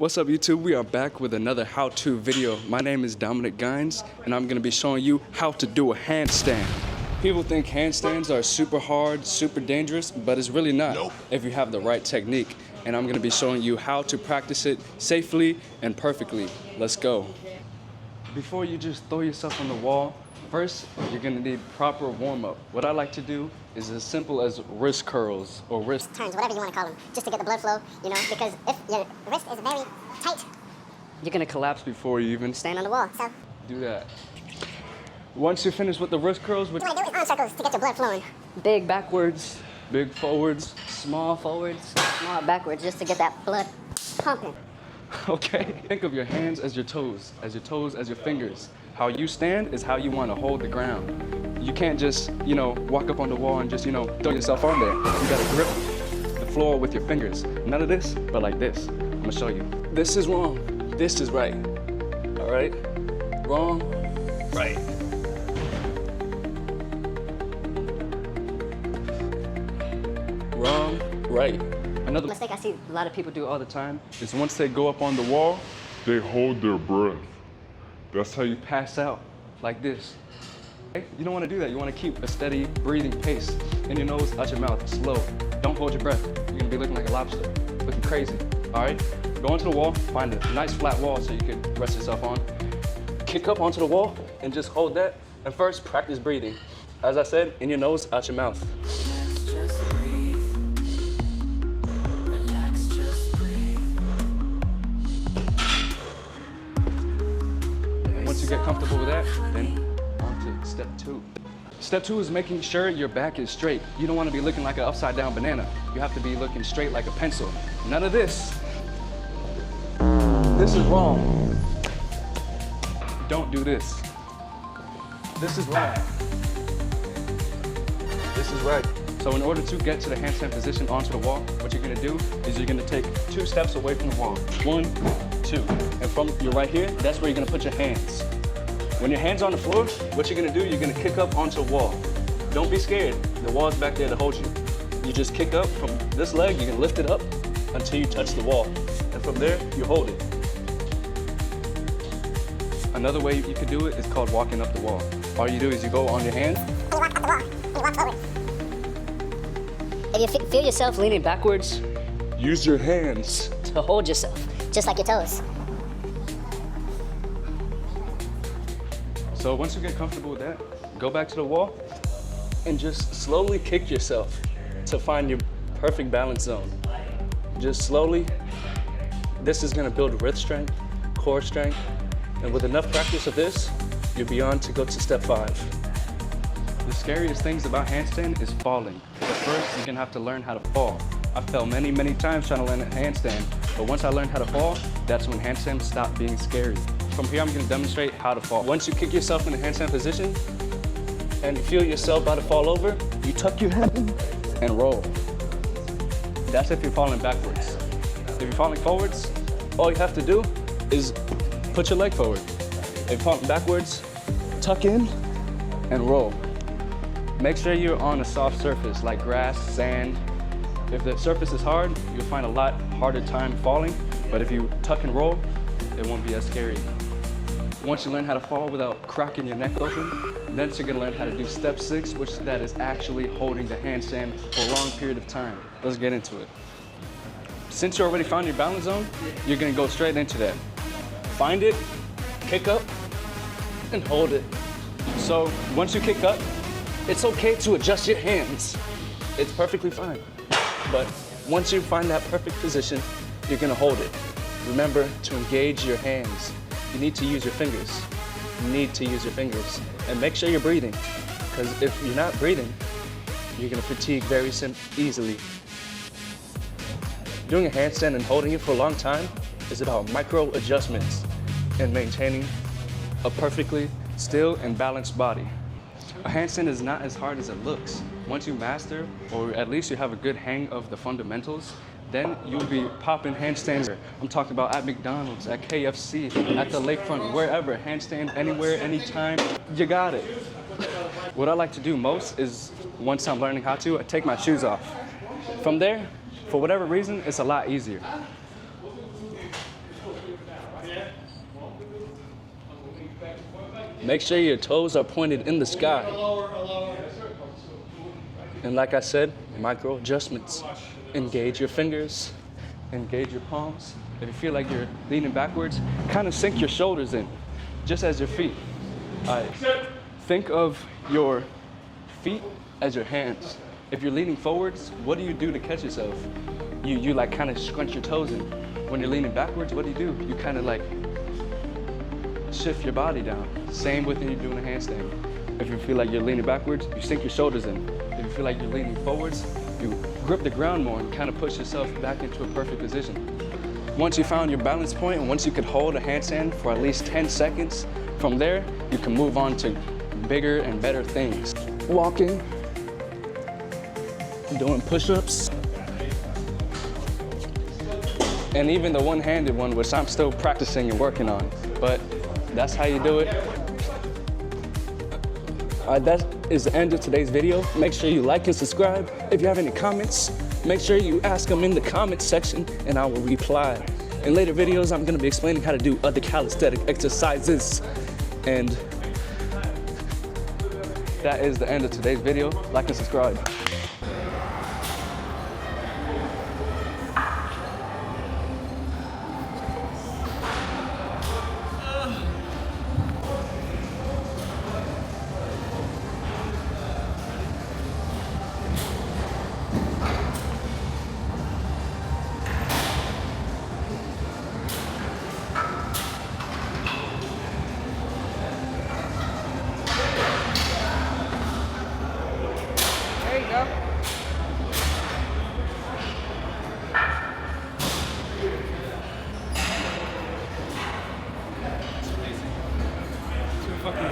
What's up YouTube? We are back with another how-to video. My name is Dominic Gines and I'm going to be showing you how to do a handstand. People think handstands are super hard, super dangerous, but it's really not if you have the right technique. And I'm going to be showing you how to practice it safely and perfectly. Let's go. Before you just throw yourself on the wall, first you're going to need proper warm-up. What I like to do is as simple as wrist curls or wrist turns, whatever you want to call them, just to get the blood flow, you know, because if your wrist is very tight, you're going to collapse before you even stand on the wall. So do that. Once you're finished with the wrist curls, what you want to do is arm circles to get your blood flowing. Big backwards, big forwards, small forwards, small backwards, just to get that blood pumping. Okay, think of your hands as your toes as your fingers. How you stand is how you want to hold the ground. You can't just, walk up on the wall and just, throw yourself on there. You gotta grip the floor with your fingers. None of this, but like this. I'm gonna show you. This is wrong, this is right. All right? Wrong, right. Wrong, right. Another mistake I see a lot of people do all the time is once they go up on the wall, they hold their breath. That's how you pass out, like this. Okay? You don't want to do that. You want to keep a steady breathing pace. In your nose, out your mouth, slow. Don't hold your breath. You're gonna be looking like a lobster, looking crazy. All right? Go onto the wall, find a nice flat wall so you can rest yourself on. Kick up onto the wall and just hold that. And first, practice breathing. As I said, in your nose, out your mouth. Once you get comfortable with that, then on to step 2. Step 2 is making sure your back is straight. You don't want to be looking like an upside down banana. You have to be looking straight like a pencil. None of this. This is wrong. Don't do this. This is wrong. This is right. So in order to get to the handstand position onto the wall, what you're going to do is you're going to take 2 steps away from the wall. 1, 2. And from you're right here, that's where you're going to put your hands. When your hand's on the floor, what you're going to do, you're going to kick up onto the wall. Don't be scared. The wall's back there to hold you. You just kick up from this leg, you can lift it up until you touch the wall. And from there, you hold it. Another way you could do it is called walking up the wall. All you do is you go on your hand. And you walk up the wall, and you walk forward. If you feel yourself leaning backwards, use your hands to hold yourself, just like your toes. So once you get comfortable with that, go back to the wall and just slowly kick yourself to find your perfect balance zone. Just slowly. This is gonna build wrist strength, core strength, and with enough practice of this, you'll be on to go to step 5. The scariest things about handstand is falling. But first, you're gonna have to learn how to fall. I fell many, many times trying to learn a handstand, but once I learned how to fall, that's when handstand stopped being scary. From here, I'm gonna demonstrate how to fall. Once you kick yourself in the handstand position and you feel yourself about to fall over, you tuck your head and roll. That's if you're falling backwards. If you're falling forwards, all you have to do is put your leg forward. If you're falling backwards, tuck in and roll. Make sure you're on a soft surface like grass, sand. If the surface is hard, you'll find a lot harder time falling, but if you tuck and roll, it won't be as scary. Once you learn how to fall without cracking your neck open, then you're gonna learn how to do step 6, which that is actually holding the handstand for a long period of time. Let's get into it. Since you already found your balance zone, you're gonna go straight into that. Find it, kick up, and hold it. So once you kick up, it's okay to adjust your hands. It's perfectly fine. But once you find that perfect position, you're gonna hold it. Remember to engage your hands. You need to use your fingers. You need to use your fingers. And make sure you're breathing, because if you're not breathing, you're gonna fatigue very easily. Doing a handstand and holding it for a long time is about micro adjustments and maintaining a perfectly still and balanced body. A handstand is not as hard as it looks. Once you master, or at least you have a good hang of the fundamentals, then you'll be popping handstands. I'm talking about at McDonald's, at KFC, at the lakefront, wherever. Handstand anywhere, anytime, you got it. What I like to do most is, once I'm learning how to, I take my shoes off. From there, for whatever reason, it's a lot easier. Make sure your toes are pointed in the sky. And like I said, micro adjustments. Engage your fingers, engage your palms. If you feel like you're leaning backwards, kind of sink your shoulders in, just as your feet. All right. Think of your feet as your hands. If you're leaning forwards, what do you do to catch yourself? You like kind of scrunch your toes in. When you're leaning backwards, what do? You kind of like shift your body down. Same with when you're doing a handstand. If you feel like you're leaning backwards, you sink your shoulders in. If you feel like you're leaning forwards, you grip the ground more and kind of push yourself back into a perfect position. Once you found your balance point, and once you could hold a handstand for at least 10 seconds, from there, you can move on to bigger and better things. Walking, doing push-ups, and even the one-handed one, which I'm still practicing and working on. But that's how you do it. That is the end of today's video. Make sure you like and subscribe. If you have any comments, make sure you ask them in the comment section and I will reply. In later videos, I'm gonna be explaining how to do other calisthenic exercises. And that is the end of today's video. Like and subscribe.